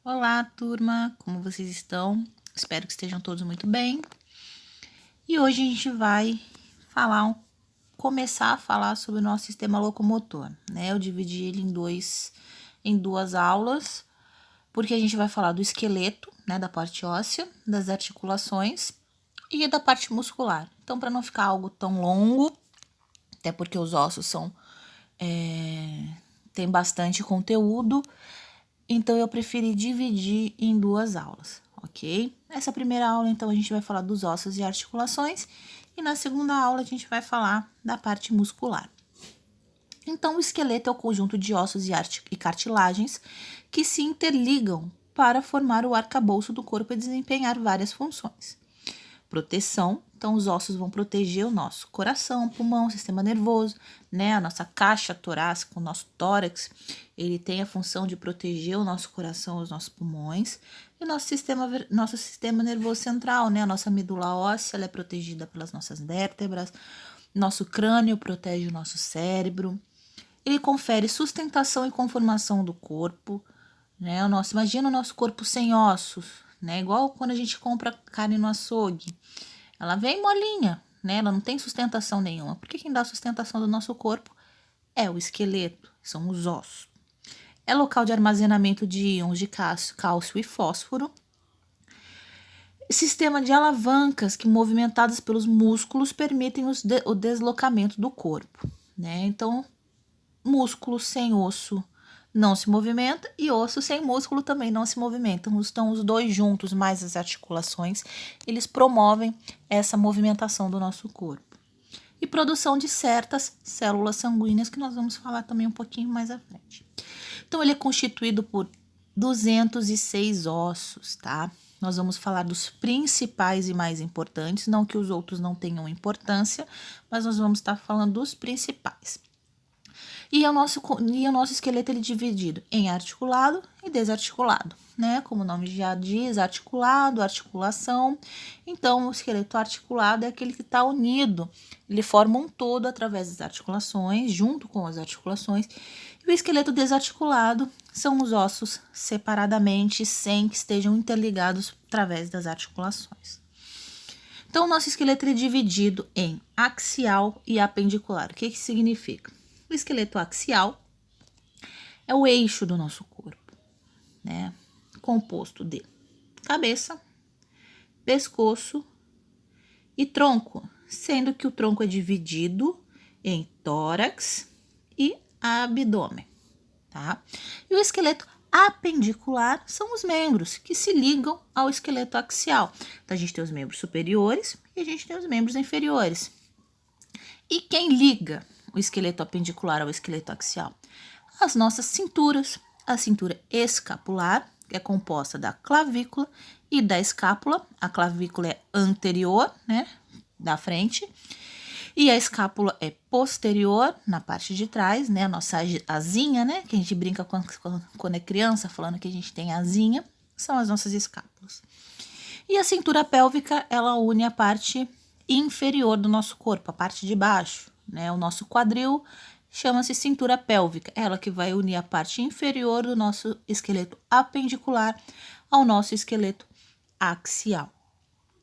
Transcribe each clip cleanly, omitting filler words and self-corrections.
Olá, turma, como vocês estão? Espero que estejam todos muito bem. E hoje a gente vai começar a falar sobre o nosso sistema locomotor, né? Eu dividi ele em duas aulas, porque a gente vai falar do esqueleto, né, da parte óssea, das articulações e da parte muscular. Então, para não ficar algo tão longo, até porque os ossos tem bastante conteúdo, então eu preferi dividir em duas aulas, ok? Nessa primeira aula, então, a gente vai falar dos ossos e articulações, e na segunda aula a gente vai falar da parte muscular. Então, o esqueleto é o conjunto de ossos e cartilagens que se interligam para formar o arcabouço do corpo e desempenhar várias funções. Proteção, então os ossos vão proteger o nosso coração, pulmão, sistema nervoso, né? A nossa caixa torácica, o nosso tórax, ele tem a função de proteger o nosso coração, os nossos pulmões, e o nosso sistema nervoso central, né? A nossa medula óssea, ela é protegida pelas nossas vértebras, nosso crânio protege o nosso cérebro, ele confere sustentação e conformação do corpo, né? Imagina o nosso corpo sem ossos, né? Igual quando a gente compra carne no açougue. Ela vem molinha, né? Ela não tem sustentação nenhuma. Porque quem dá a sustentação do nosso corpo é o esqueleto, são os ossos. É local de armazenamento de íons de cálcio e fósforo. Sistema de alavancas que, movimentadas pelos músculos, permitem o deslocamento do corpo, né? Então, músculo sem osso não se movimenta e osso sem músculo também não se movimenta. Estão os dois juntos, mais as articulações, eles promovem essa movimentação do nosso corpo. E produção de certas células sanguíneas, que nós vamos falar também um pouquinho mais à frente. Então, ele é constituído por 206 ossos, tá? Nós vamos falar dos principais e mais importantes, não que os outros não tenham importância, mas nós vamos estar falando dos principais. E o nosso esqueleto ele é dividido em articulado e desarticulado, né? Como o nome já diz, articulado, articulação. Então, o esqueleto articulado é aquele que está unido. Ele forma um todo através das articulações, junto com as articulações. E o esqueleto desarticulado são os ossos separadamente, sem que estejam interligados através das articulações. Então, o nosso esqueleto é dividido em axial e apendicular. O que significa? O esqueleto axial é o eixo do nosso corpo, né? Composto de cabeça, pescoço e tronco, sendo que o tronco é dividido em tórax e abdômen, tá? E o esqueleto apendicular são os membros que se ligam ao esqueleto axial. Então, a gente tem os membros superiores e a gente tem os membros inferiores. E quem liga o esqueleto apendicular ao esqueleto axial? As nossas cinturas, a cintura escapular, que é composta da clavícula e da escápula. A clavícula é anterior, né, da frente, e a escápula é posterior, na parte de trás, né, a nossa asinha, né, que a gente brinca quando é criança, falando que a gente tem asinha, são as nossas escápulas. E a cintura pélvica, ela une a parte inferior do nosso corpo, a parte de baixo, né? O nosso quadril chama-se cintura pélvica, ela que vai unir a parte inferior do nosso esqueleto apendicular ao nosso esqueleto axial.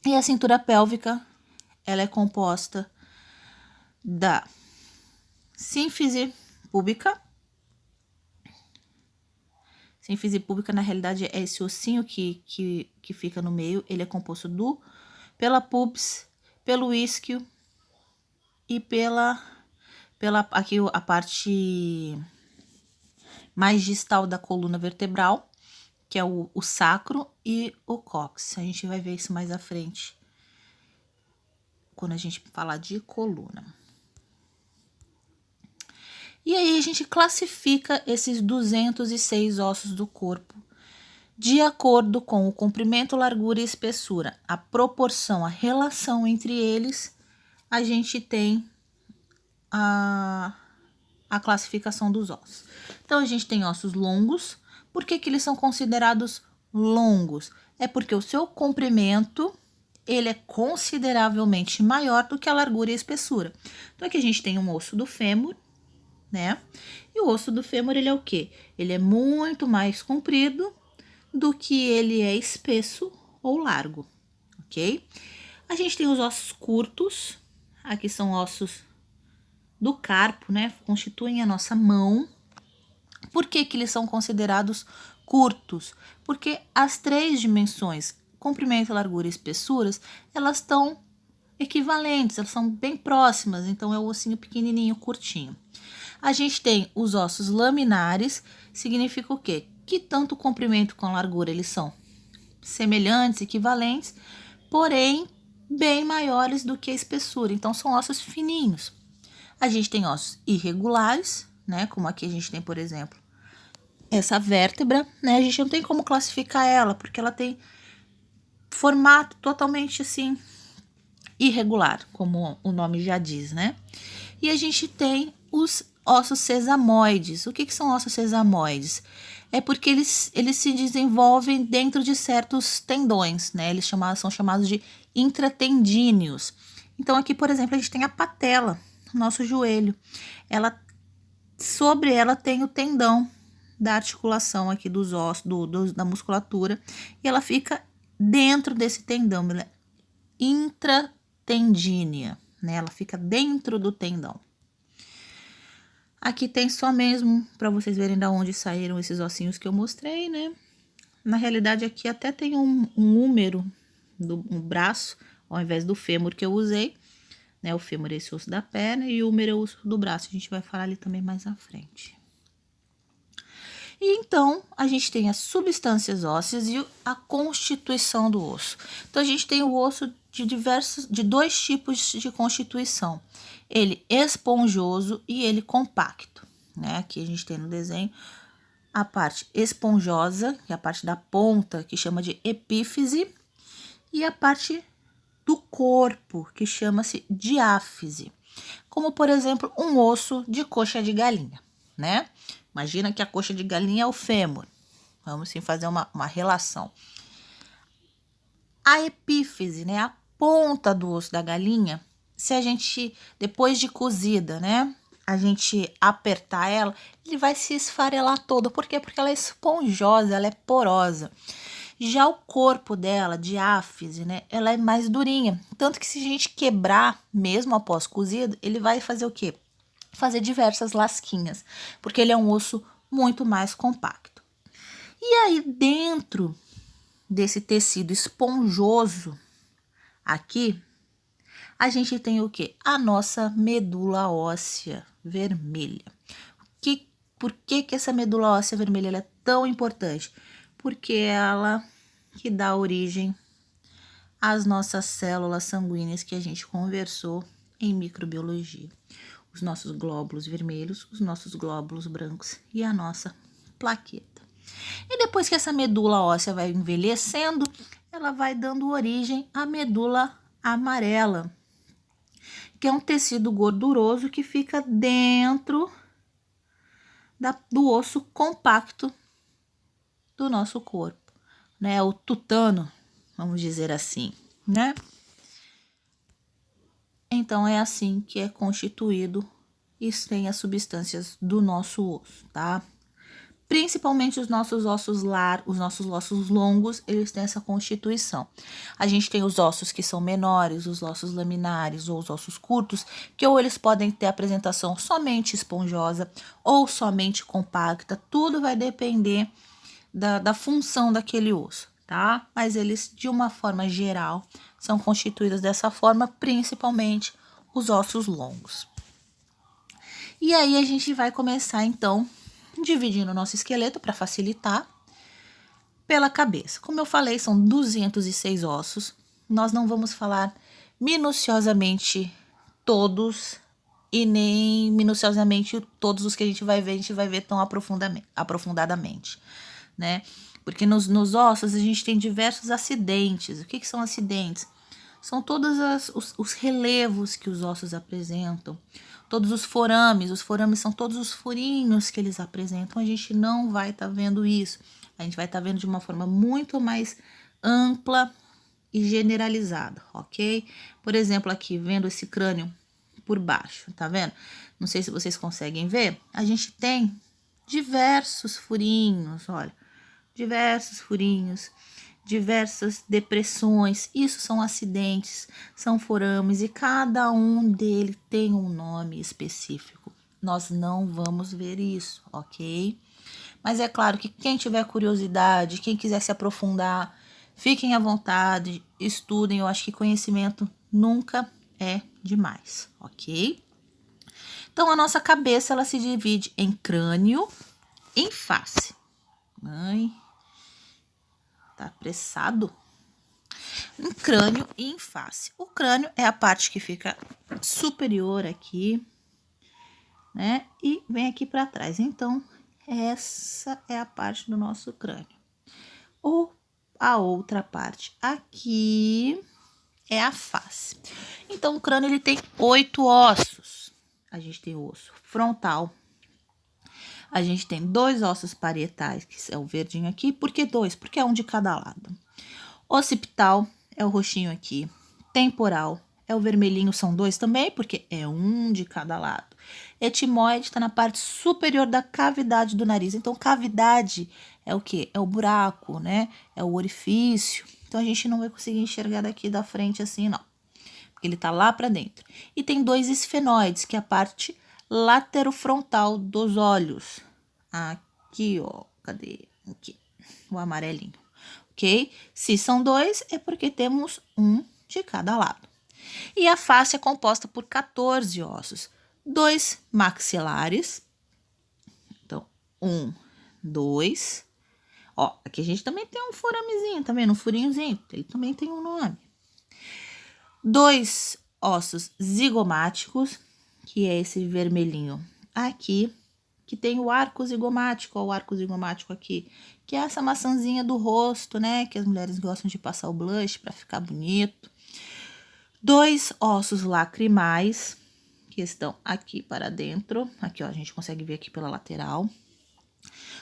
E a cintura pélvica, ela é composta da sínfise púbica. Sínfise púbica, na realidade, é esse ossinho que fica no meio. Ele é composto pela pubis, pelo isquio e pela aqui a parte mais distal da coluna vertebral, que é o sacro e o cóccix. A gente vai ver isso mais à frente, quando a gente falar de coluna. E aí a gente classifica esses 206 ossos do corpo de acordo com o comprimento, largura e espessura. A proporção, a relação entre eles, a gente tem a classificação dos ossos. Então, a gente tem ossos longos. Por que eles são considerados longos? É porque o seu comprimento, ele é consideravelmente maior do que a largura e a espessura. Então, aqui a gente tem um osso do fêmur, né? E o osso do fêmur, ele é o quê? Ele é muito mais comprido do que ele é espesso ou largo, ok? A gente tem os ossos curtos, aqui são ossos do carpo, né? Constituem a nossa mão. Por que que eles são considerados curtos? Porque as três dimensões, comprimento, largura e espessuras, elas estão equivalentes, elas são bem próximas, então é o ossinho pequenininho, curtinho. A gente tem os ossos laminares, significa o quê? Que tanto o comprimento com a largura eles são semelhantes, equivalentes, porém bem maiores do que a espessura, então são ossos fininhos. A gente tem ossos irregulares, né, como aqui a gente tem, por exemplo, essa vértebra, né, a gente não tem como classificar ela, porque ela tem formato totalmente assim irregular, como o nome já diz, né? E a gente tem os ossos sesamoides. O que são ossos sesamoides? É porque eles se desenvolvem dentro de certos tendões, né? Eles são chamados de intratendíneos. Então, aqui, por exemplo, a gente tem a patela, nosso joelho. Sobre ela tem o tendão da articulação aqui dos ossos, da musculatura, e ela fica dentro desse tendão, ela é intratendínea, né? Ela fica dentro do tendão. Aqui tem só mesmo para vocês verem da onde saíram esses ossinhos que eu mostrei, né? Na realidade, aqui até tem um número do braço, ao invés do fêmur que eu usei, né? O fêmur é esse osso da perna e o húmero é o osso do braço. A gente vai falar ali também mais à frente. E então, a gente tem as substâncias ósseas e a constituição do osso. Então, a gente tem o osso de dois tipos de constituição. Ele esponjoso e ele compacto, né? Aqui a gente tem no desenho a parte esponjosa, que é a parte da ponta, que chama de epífise, e a parte do corpo, que chama-se diáfise. Como, por exemplo, um osso de coxa de galinha, né? Imagina que a coxa de galinha é o fêmur. Vamos sim fazer uma relação. A epífise, né? A ponta do osso da galinha, se a gente, depois de cozida, né? A gente apertar ela, ele vai se esfarelar todo. Por quê? Porque ela é esponjosa, ela é porosa. Já o corpo dela, diáfise, né? Ela é mais durinha. Tanto que se a gente quebrar, mesmo após cozido, ele vai fazer o quê? Fazer diversas lasquinhas, porque ele é um osso muito mais compacto. E aí, dentro desse tecido esponjoso aqui, a gente tem o quê? A nossa medula óssea vermelha. Por que essa medula óssea vermelha ela é tão importante? Porque ela que dá origem às nossas células sanguíneas que a gente conversou em microbiologia. Os nossos glóbulos vermelhos, os nossos glóbulos brancos e a nossa plaqueta. E depois que essa medula óssea vai envelhecendo, ela vai dando origem à medula amarela, que é um tecido gorduroso que fica dentro do osso compacto do nosso corpo, né? O tutano, vamos dizer assim, né? Então, é assim que é constituído e tem as substâncias do nosso osso, tá? Principalmente os nossos ossos os nossos ossos longos, eles têm essa constituição. A gente tem os ossos que são menores, os ossos laminares ou os ossos curtos, que ou eles podem ter apresentação somente esponjosa ou somente compacta, tudo vai depender da função daquele osso, tá? Mas eles, de uma forma geral, são constituídos dessa forma, principalmente os ossos longos. E aí a gente vai começar, então, dividindo o nosso esqueleto para facilitar pela cabeça. Como eu falei, são 206 ossos. Nós não vamos falar minuciosamente todos e nem minuciosamente todos os que a gente vai ver tão aprofundadamente, né? Porque nos ossos a gente tem diversos acidentes. O que são acidentes? São todos os relevos que os ossos apresentam, todos os forames. Os forames são todos os furinhos que eles apresentam. A gente não vai estar vendo isso. A gente vai estar vendo de uma forma muito mais ampla e generalizada, ok? Por exemplo, aqui, vendo esse crânio por baixo, tá vendo? Não sei se vocês conseguem ver. A gente tem diversos furinhos, olha. diversos furinhos, diversas depressões. Isso são acidentes, são forames e cada um deles tem um nome específico. Nós não vamos ver isso, ok? Mas é claro que quem tiver curiosidade, quem quiser se aprofundar, fiquem à vontade, estudem. Eu acho que conhecimento nunca é demais, ok? Então, a nossa cabeça, ela se divide em crânio e em face. Ai, tá apressado? Em crânio e em face. O crânio é a parte que fica superior aqui, né? E vem aqui para trás. Então, essa é a parte do nosso crânio. Ou a outra parte aqui é a face. Então, o crânio ele tem 8 ossos. A gente tem o osso frontal. A gente tem 2 ossos parietais, que é o verdinho aqui. Por que 2? Porque é um de cada lado. Occipital é o roxinho aqui. Temporal é o vermelhinho, são 2 também, porque é um de cada lado. Etimoide está na parte superior da cavidade do nariz. Então, cavidade é o quê? É o buraco, né? É o orifício. Então, a gente não vai conseguir enxergar daqui da frente assim, não. Porque ele tá lá para dentro. E tem 2 esfenoides, que é a parte laterofrontal dos olhos. Aqui, ó. Cadê? Aqui. O amarelinho. Ok? Se são 2, é porque temos um de cada lado. E a face é composta por 14 ossos. 2 maxilares. Então, 1, 2. Ó, aqui a gente também tem um foramezinho, tá vendo? Um furinhozinho. Ele também tem um nome. 2 ossos zigomáticos, que é esse vermelhinho aqui, que tem o arco zigomático, ó, o arco zigomático aqui, que é essa maçãzinha do rosto, né? Que as mulheres gostam de passar o blush para ficar bonito. 2 ossos lacrimais, que estão aqui para dentro. Aqui, ó, a gente consegue ver aqui pela lateral.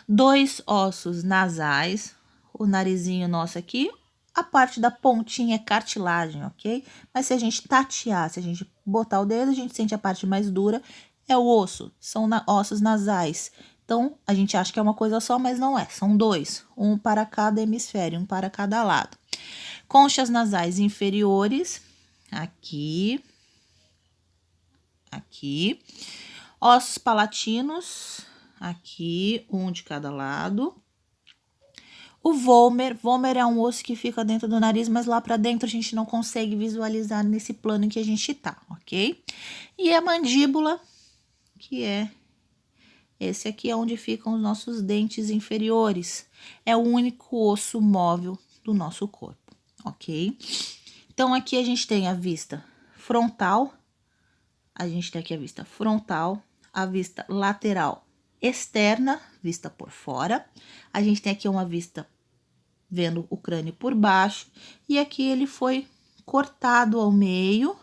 2 ossos nasais, o narizinho nosso aqui. A parte da pontinha é cartilagem, ok? Mas se a gente tatear, se a gente botar o dedo, a gente sente a parte mais dura, é o osso, são ossos nasais. Então, a gente acha que é uma coisa só, mas não é, são 2, um para cada hemisfério, um para cada lado. Conchas nasais inferiores, aqui, aqui. Ossos palatinos, aqui, um de cada lado. O vômer é um osso que fica dentro do nariz, mas lá para dentro a gente não consegue visualizar nesse plano em que a gente tá, ok? E a mandíbula, que é esse aqui, é onde ficam os nossos dentes inferiores. É o único osso móvel do nosso corpo, ok? Então, aqui a gente tem a vista frontal, a gente tem aqui a vista frontal, a vista lateral externa, vista por fora. A gente tem aqui uma vista vendo o crânio por baixo, e aqui ele foi cortado ao meio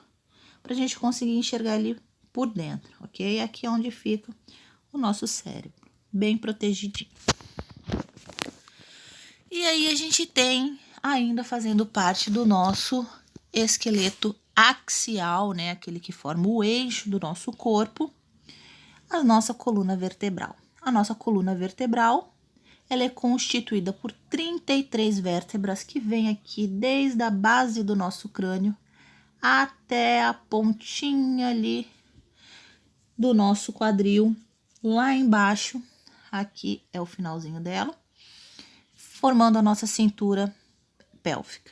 para a gente conseguir enxergar ele por dentro, ok? Aqui é onde fica o nosso cérebro, bem protegidinho. E aí a gente tem ainda fazendo parte do nosso esqueleto axial, né? Aquele que forma o eixo do nosso corpo, a nossa coluna vertebral. A nossa coluna vertebral, ela é constituída por 33 vértebras que vêm aqui desde a base do nosso crânio até a pontinha ali do nosso quadril, lá embaixo, aqui é o finalzinho dela, formando a nossa cintura pélvica.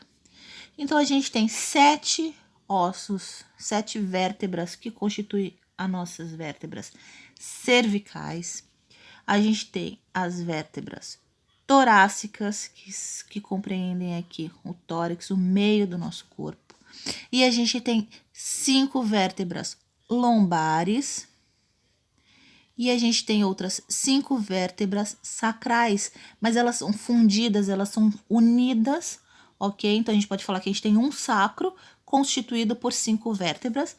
Então, a gente tem 7 ossos, 7 vértebras que constituem as nossas vértebras cervicais. A gente tem as vértebras torácicas, que compreendem aqui o tórax, o meio do nosso corpo. E a gente tem 5 vértebras lombares. E a gente tem outras 5 vértebras sacrais, mas elas são fundidas, elas são unidas, ok? Então, a gente pode falar que a gente tem um sacro constituído por 5 vértebras.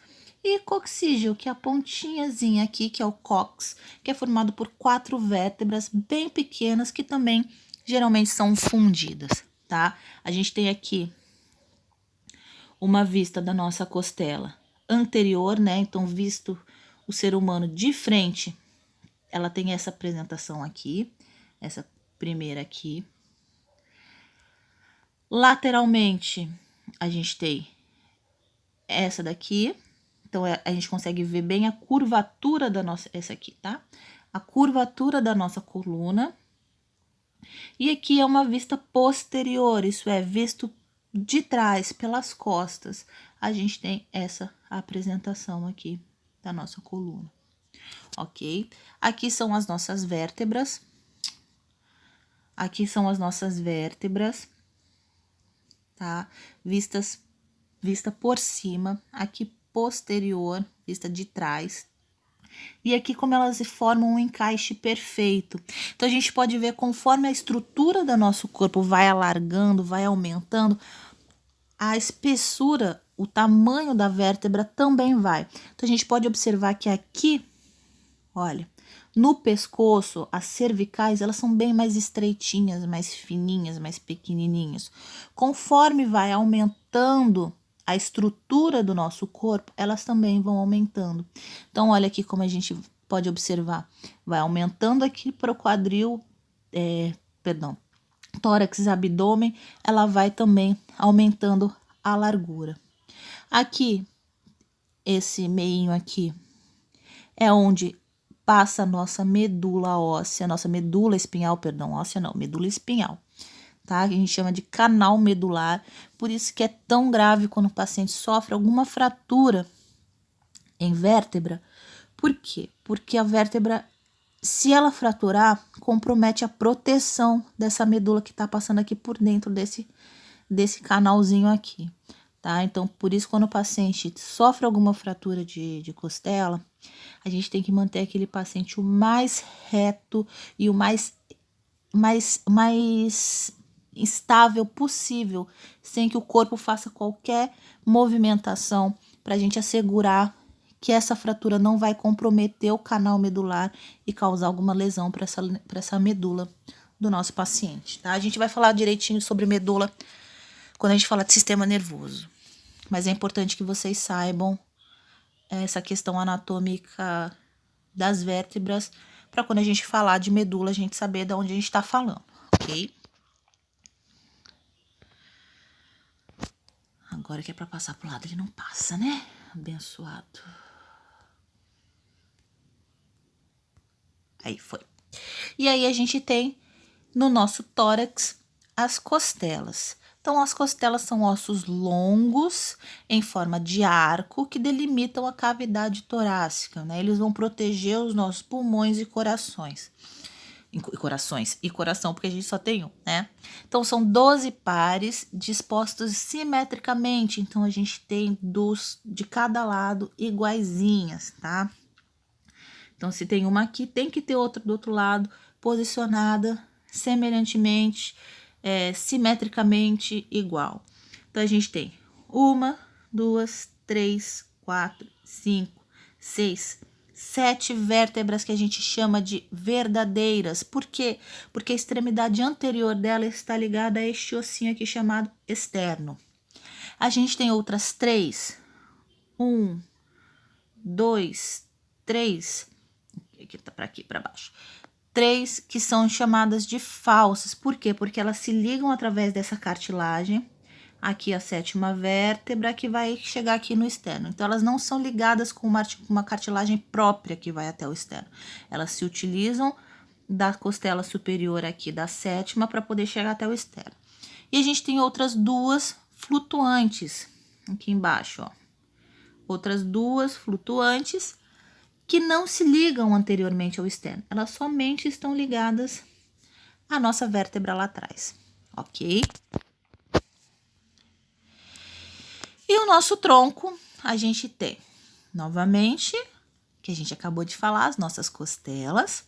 E coxígeo, que é a pontinhazinha aqui, que é o cox, que é formado por 4 vértebras bem pequenas, que também geralmente são fundidas, tá? A gente tem aqui uma vista da nossa costela anterior, né? Então, visto o ser humano de frente, ela tem essa apresentação aqui, essa primeira aqui, Lateralmente, a gente tem essa daqui. Então, a gente consegue ver bem a curvatura da nossa... Essa aqui, tá? A curvatura da nossa coluna. E aqui é uma vista posterior, isso é, visto de trás, pelas costas. A gente tem essa apresentação aqui da nossa coluna, ok? Aqui são as nossas vértebras. Aqui são as nossas vértebras, tá? Vista por cima, aqui posterior, vista de trás. E aqui como elas formam um encaixe perfeito. Então, a gente pode ver conforme a estrutura do nosso corpo vai alargando, vai aumentando, a espessura, o tamanho da vértebra também vai. Então, a gente pode observar que aqui, olha, no pescoço, as cervicais, elas são bem mais estreitinhas, mais fininhas, mais pequenininhas. Conforme vai aumentando a estrutura do nosso corpo, elas também vão aumentando. Então, olha aqui como a gente pode observar. Vai aumentando aqui para o quadril, tórax, abdômen, ela vai também aumentando a largura. Aqui, esse meinho aqui, é onde passa a nossa medula óssea, nossa medula espinhal, perdão, óssea não, medula espinhal, tá? A gente chama de canal medular, por isso que é tão grave quando o paciente sofre alguma fratura em vértebra. Por quê? Porque a vértebra, se ela fraturar, compromete a proteção dessa medula que tá passando aqui por dentro desse canalzinho aqui, tá? Então, por isso, quando o paciente sofre alguma fratura de costela, a gente tem que manter aquele paciente o mais reto e o mais estável possível, sem que o corpo faça qualquer movimentação, para a gente assegurar que essa fratura não vai comprometer o canal medular e causar alguma lesão para essa medula do nosso paciente, tá? A gente vai falar direitinho sobre medula quando a gente fala de sistema nervoso, mas é importante que vocês saibam essa questão anatômica das vértebras, para quando a gente falar de medula, a gente saber de onde a gente está falando, ok? Agora que é para passar pro lado, ele não passa, né? Abençoado. Aí foi. E aí a gente tem no nosso tórax as costelas. Então, as costelas são ossos longos em forma de arco que delimitam a cavidade torácica, né? Eles vão proteger os nossos pulmões e corações. E coração, porque a gente só tem um, né? Então, são 12 pares dispostos simetricamente. Então, a gente tem de cada lado iguaizinhas, tá? Então, se tem uma aqui, tem que ter outra do outro lado, posicionada semelhantemente, simetricamente igual. Então, a gente tem 1, 2, 3, 4, 5, 6, 7 vértebras que a gente chama de verdadeiras. Por quê? Porque a extremidade anterior dela está ligada a este ossinho aqui chamado externo. A gente tem outras 3. 1, 2, 3. Aqui tá para aqui, para baixo. 3 que são chamadas de falsas. Por quê? Porque elas se ligam através dessa cartilagem. Aqui a 7ª vértebra que vai chegar aqui no externo. Então, elas não são ligadas com uma cartilagem própria que vai até o externo. Elas se utilizam da costela superior aqui da 7ª para poder chegar até o externo. E a gente tem outras 2 flutuantes aqui embaixo, ó. Outras 2 flutuantes que não se ligam anteriormente ao externo. Elas somente estão ligadas à nossa vértebra lá atrás, ok? E o nosso tronco, a gente tem, novamente, que a gente acabou de falar, as nossas costelas.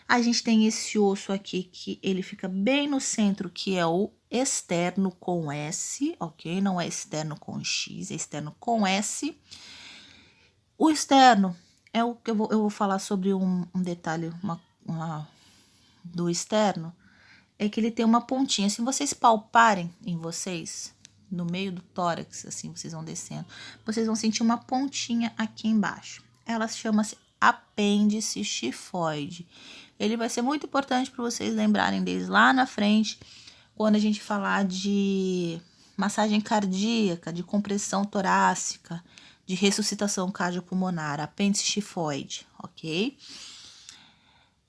A gente tem esse osso aqui, que ele fica bem no centro, que é o externo com S, ok? Não é externo com X, é externo com S. O externo é o que eu vou falar sobre um detalhe do externo, é que ele tem uma pontinha. Se vocês palparem em vocês, no meio do tórax, assim, vocês vão descendo, vocês vão sentir uma pontinha aqui embaixo. Ela chama-se apêndice xifoide. Ele vai ser muito importante para vocês lembrarem deles lá na frente, quando a gente falar de massagem cardíaca, de compressão torácica, de ressuscitação cardiopulmonar, apêndice tifoide, ok?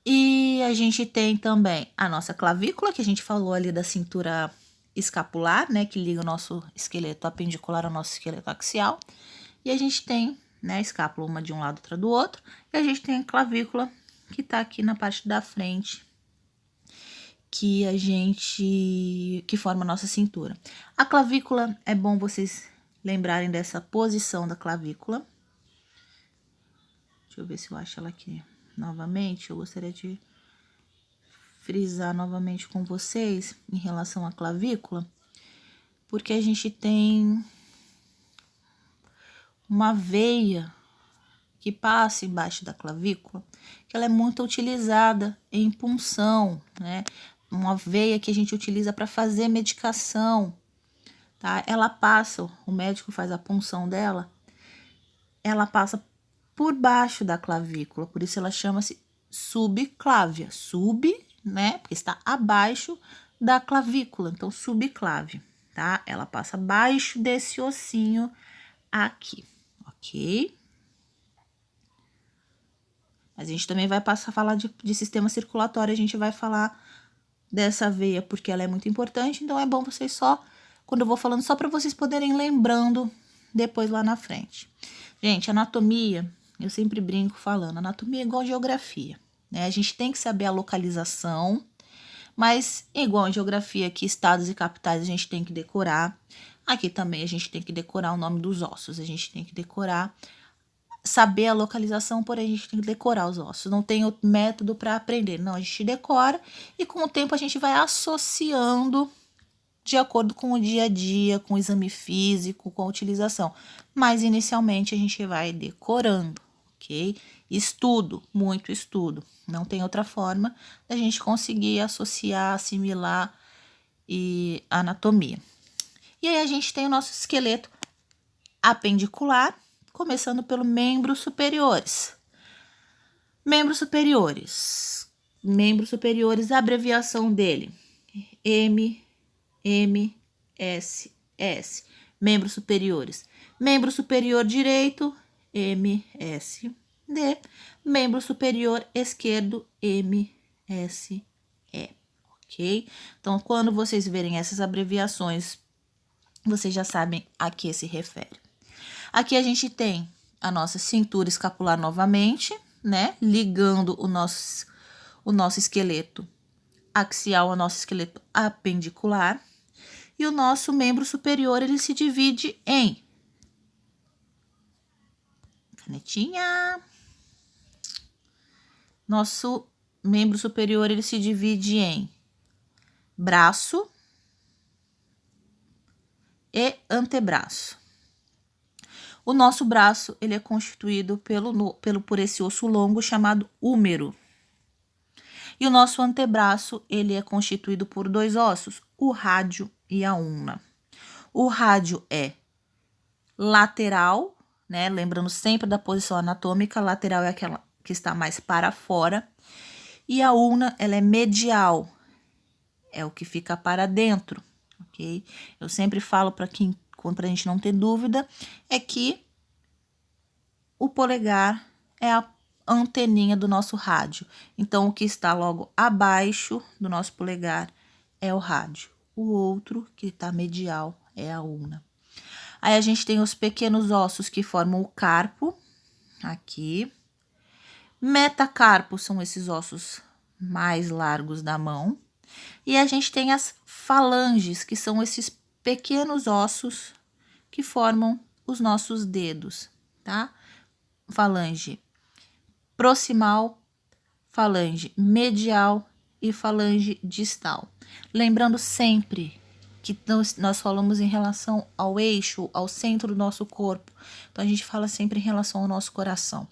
E a gente tem também a nossa clavícula, que a gente falou ali da cintura escapular, né, que liga o nosso esqueleto apendicular ao nosso esqueleto axial. E a gente tem, né, a escápula uma de um lado, outra do outro. E a gente tem a clavícula, que tá aqui na parte da frente, que forma a nossa cintura. A clavícula, é bom vocês lembrarem dessa posição da clavícula. Deixa eu ver se eu acho ela aqui novamente. Eu gostaria de frisar novamente com vocês em relação à clavícula, porque a gente tem uma veia que passa embaixo da clavícula, que ela é muito utilizada em punção, né? Uma veia que a gente utiliza para fazer medicação, tá? Ela passa, o médico faz a punção dela, ela passa por baixo da clavícula, por isso ela chama-se subclávia. Sub, né? Porque está abaixo da clavícula, então subclávia, tá? Ela passa abaixo desse ossinho aqui, ok? Mas a gente também vai passar a falar de sistema circulatório, a gente vai falar dessa veia porque ela é muito importante, então é bom vocês só, quando eu vou falando, só para vocês poderem lembrando depois lá na frente. Gente, anatomia, eu sempre brinco falando, anatomia é igual geografia, né? A gente tem que saber a localização, mas igual a geografia aqui, estados e capitais a gente tem que decorar. Aqui também a gente tem que decorar o nome dos ossos, a gente tem que decorar, saber a localização, porém a gente tem que decorar os ossos. Não tem outro método para aprender, não, a gente decora e com o tempo a gente vai associando de acordo com o dia a dia, com o exame físico, com a utilização. Mas inicialmente a gente vai decorando, ok? Estudo, muito estudo. Não tem outra forma da gente conseguir associar, assimilar e anatomia. E aí a gente tem o nosso esqueleto apendicular, começando pelo membros superiores. Membros superiores. Membros superiores, a abreviação dele. MSS. Membros superiores. Membro superior direito, MSD. Membro superior esquerdo, MSE. Ok? Então, quando vocês verem essas abreviações, vocês já sabem a que se refere. Aqui a gente tem a nossa cintura escapular novamente, né? Ligando o nosso esqueleto axial ao nosso esqueleto apendicular. E o nosso membro superior, ele se divide em... Canetinha. Nosso membro superior, ele se divide em braço e antebraço. O nosso braço, ele é constituído por esse osso longo chamado húmero. E o nosso antebraço, ele é constituído por dois ossos, o rádio e a ulna. O rádio é lateral, né? Lembrando sempre da posição anatômica, lateral é aquela que está mais para fora. E a ulna, ela é medial, é o que fica para dentro, ok? Eu sempre falo para a gente não ter dúvida, é que o polegar é a anteninha do nosso rádio. Então, o que está logo abaixo do nosso polegar é o rádio. O outro, que está medial, é a ulna. Aí, a gente tem os pequenos ossos que formam o carpo, aqui. Metacarpo são esses ossos mais largos da mão. E a gente tem as falanges, que são esses pequenos ossos que formam os nossos dedos, tá? Falange proximal, falange medial e falange distal. Lembrando sempre que nós falamos em relação ao eixo, ao centro do nosso corpo. Então, a gente fala sempre em relação ao nosso coração.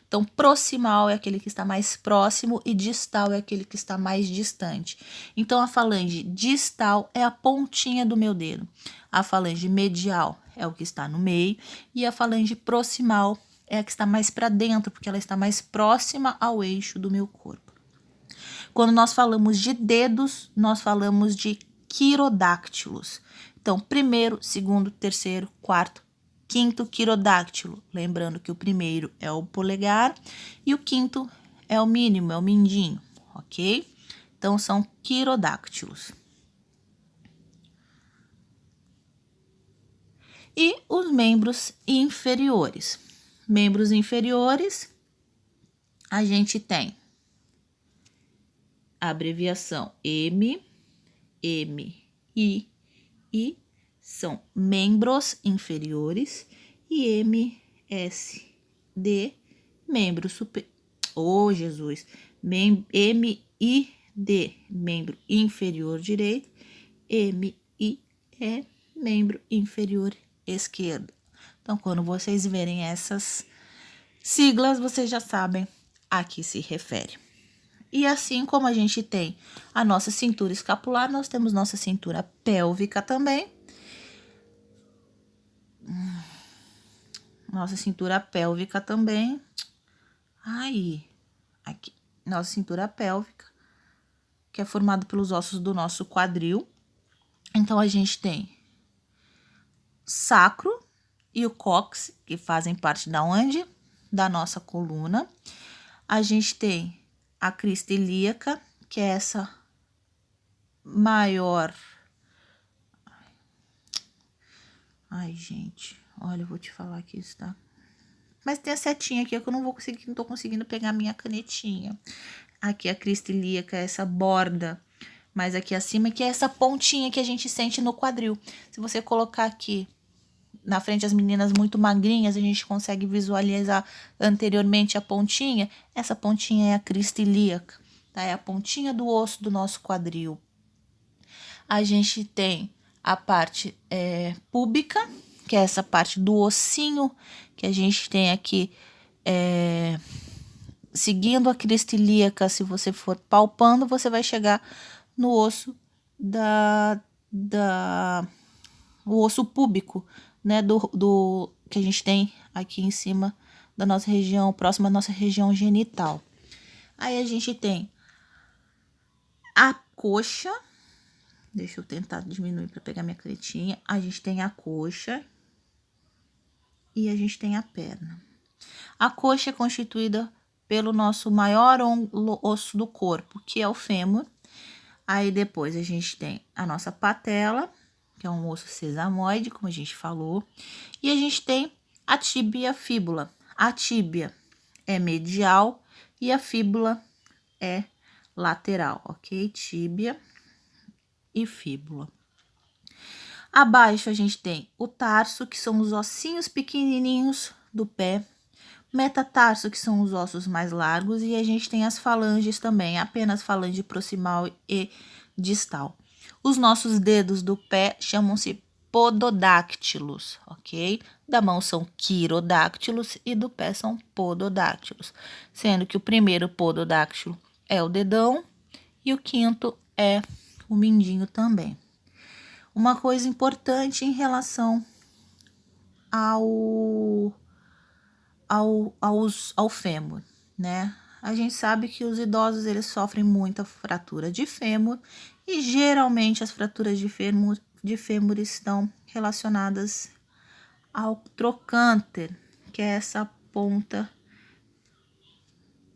Então, proximal é aquele que está mais próximo e distal é aquele que está mais distante. Então, a falange distal é a pontinha do meu dedo. A falange medial é o que está no meio e a falange proximal é a que está mais para dentro, porque ela está mais próxima ao eixo do meu corpo. Quando nós falamos de dedos, nós falamos de quirodáctilos. Então, primeiro, segundo, terceiro, quarto, quinto quirodáctilo. Lembrando que o primeiro é o polegar e o quinto é o mínimo, é o mindinho, ok? Então, são quirodáctilos. E os membros inferiores. Membros inferiores, a gente tem a abreviação M, I, são membros inferiores, e D, membro superior. Oh, Jesus! D, membro inferior direito, E, membro inferior esquerdo. Então, quando vocês verem essas siglas, vocês já sabem a que se refere. E assim como a gente tem a nossa cintura escapular, nós temos nossa cintura pélvica também. Nossa cintura pélvica também. Aqui. Nossa cintura pélvica, que é formada pelos ossos do nosso quadril. Então, a gente tem sacro e o cóccix, que fazem parte da onde? Da nossa coluna. A gente tem a crista ilíaca, que é essa maior... Ai, gente, olha, eu vou te falar aqui, isso, tá? Mas tem a setinha aqui, que eu não tô conseguindo pegar a minha canetinha. Aqui a crista ilíaca, essa borda, mas aqui acima, que é essa pontinha que a gente sente no quadril. Se você colocar aqui na frente as meninas muito magrinhas, a gente consegue visualizar anteriormente a pontinha. Essa pontinha é a crista ilíaca, tá? É a pontinha do osso do nosso quadril. A gente tem a parte púbica, que é essa parte do ossinho que a gente tem aqui, seguindo a crista ilíaca. Se você for palpando, você vai chegar no osso o osso púbico, né, do que a gente tem aqui em cima da nossa região, próxima da nossa região genital. Aí a gente tem a coxa, deixa eu tentar diminuir para pegar minha canetinha. A gente tem a coxa e a gente tem a perna. A coxa é constituída pelo nosso maior osso do corpo, que é o fêmur. Aí depois a gente tem a nossa patela, que é um osso sesamoide, como a gente falou. E a gente tem a tíbia e a fíbula. A tíbia é medial e a fíbula é lateral, ok? Tíbia e fíbula. Abaixo a gente tem o tarso, que são os ossinhos pequenininhos do pé. Metatarso, que são os ossos mais largos, e a gente tem as falanges também, apenas falange proximal e distal. Os nossos dedos do pé chamam-se pododáctilos, ok? Da mão são quirodáctilos e do pé são pododáctilos, sendo que o primeiro pododáctilo é o dedão e o quinto é o mindinho também. Uma coisa importante em relação ao fêmur, né? A gente sabe que os idosos, eles sofrem muita fratura de fêmur e geralmente as fraturas de fêmur estão relacionadas ao trocânter, que é essa ponta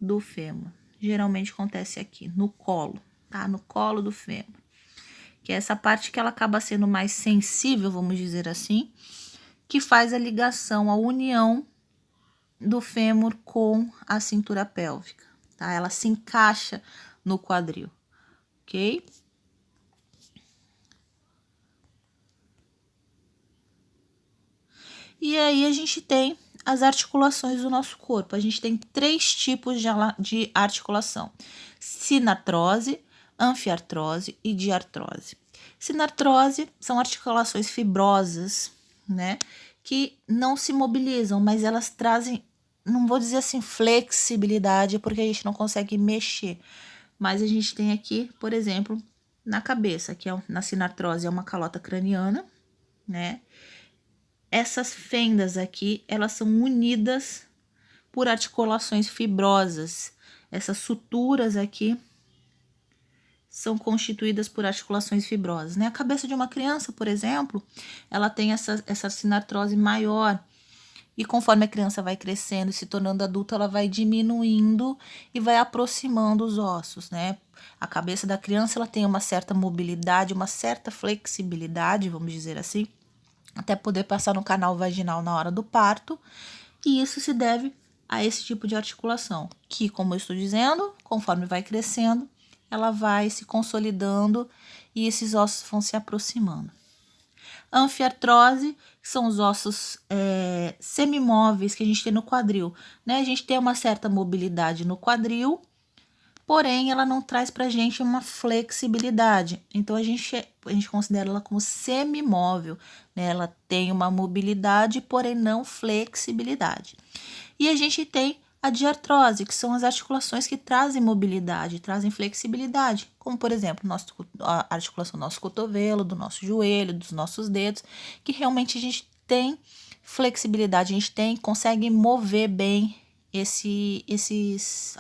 do fêmur. Geralmente acontece aqui no colo, tá? No colo do fêmur, que é essa parte que ela acaba sendo mais sensível, vamos dizer assim, que faz a ligação, a união do fêmur com a cintura pélvica, tá? Ela se encaixa no quadril, ok? E aí a gente tem as articulações do nosso corpo. A gente tem 3 tipos de articulação: sinartrose, anfiartrose e diartrose. Sinartrose são articulações fibrosas, né? Que não se mobilizam, mas elas trazem, não vou dizer assim flexibilidade, porque a gente não consegue mexer. Mas a gente tem aqui, por exemplo, na cabeça, que na sinartrose é uma calota craniana, né? Essas fendas aqui, elas são unidas por articulações fibrosas. Essas suturas aqui são constituídas por articulações fibrosas, né? A cabeça de uma criança, por exemplo, ela tem essa sinartrose maior. E conforme a criança vai crescendo e se tornando adulta, ela vai diminuindo e vai aproximando os ossos, né? A cabeça da criança, ela tem uma certa mobilidade, uma certa flexibilidade, vamos dizer assim, até poder passar no canal vaginal na hora do parto. E isso se deve a esse tipo de articulação, que, como eu estou dizendo, conforme vai crescendo, ela vai se consolidando e esses ossos vão se aproximando. Anfiartrose, que são os ossos semimóveis que a gente tem no quadril, né? A gente tem uma certa mobilidade no quadril, porém ela não traz pra gente uma flexibilidade. Então a gente considera ela como semimóvel, né? Ela tem uma mobilidade, porém não flexibilidade. E a gente tem a diartrose, que são as articulações que trazem mobilidade, trazem flexibilidade, como por exemplo, a articulação do nosso cotovelo, do nosso joelho, dos nossos dedos, que realmente a gente tem flexibilidade, a gente consegue mover bem esses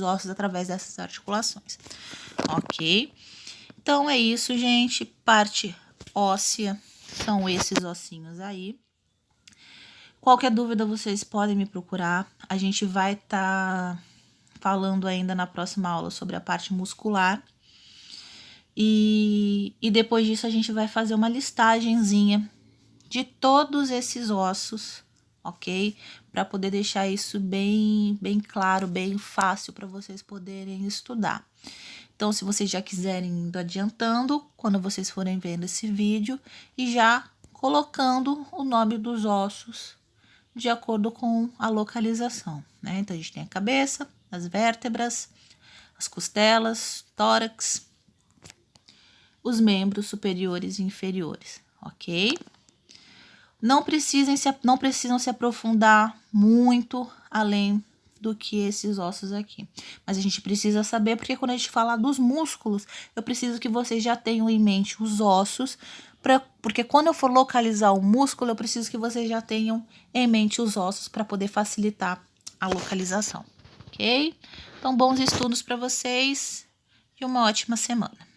ossos através dessas articulações. Ok? Então é isso, gente. Parte óssea são esses ossinhos aí. Qualquer dúvida, vocês podem me procurar. A gente vai estar falando ainda na próxima aula sobre a parte muscular. E depois disso, a gente vai fazer uma listagenzinha de todos esses ossos, ok? Para poder deixar isso bem claro, bem fácil para vocês poderem estudar. Então, se vocês já quiserem indo adiantando, quando vocês forem vendo esse vídeo, e já colocando o nome dos ossos de acordo com a localização, né? Então, a gente tem a cabeça, as vértebras, as costelas, tórax, os membros superiores e inferiores, ok? Não precisam se aprofundar muito além do que esses ossos aqui. Mas a gente precisa saber, porque quando a gente falar dos músculos, eu preciso que vocês já tenham em mente os ossos, porque quando eu for localizar o músculo, eu preciso que vocês já tenham em mente os ossos para poder facilitar a localização, ok? Então, bons estudos para vocês e uma ótima semana.